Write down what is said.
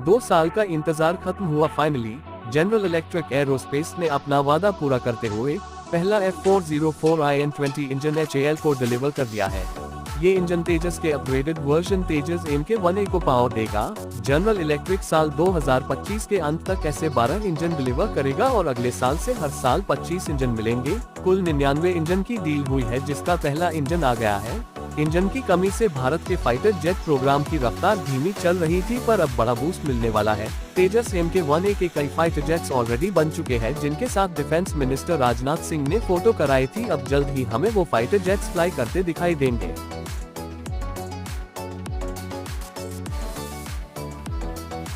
2 साल का इंतजार खत्म हुआ फाइनली। जनरल इलेक्ट्रिक एरोस्पेस ने अपना वादा पूरा करते हुए पहला F404IN20 इंजन HAL को डिलीवर कर दिया है। ये इंजन तेजस के अपग्रेडेड वर्जन तेजस MK1A को पावर देगा। जनरल इलेक्ट्रिक साल 2025 के अंत तक ऐसे 12 इंजन डिलीवर करेगा और अगले साल से हर साल 25 इंजन मिलेंगे। कुल 99 इंजन की डील हुई है, जिसका पहला इंजन आ गया है। इंजन की कमी से भारत के फाइटर जेट प्रोग्राम की रफ्तार धीमी चल रही थी, पर अब बड़ा बूस्ट मिलने वाला है। तेजस MK1A के कई फाइटर जेट्स ऑलरेडी बन चुके हैं, जिनके साथ डिफेंस मिनिस्टर राजनाथ सिंह ने फोटो कराई थी। अब जल्द ही हमें वो फाइटर जेट्स फ्लाई करते दिखाई देंगे।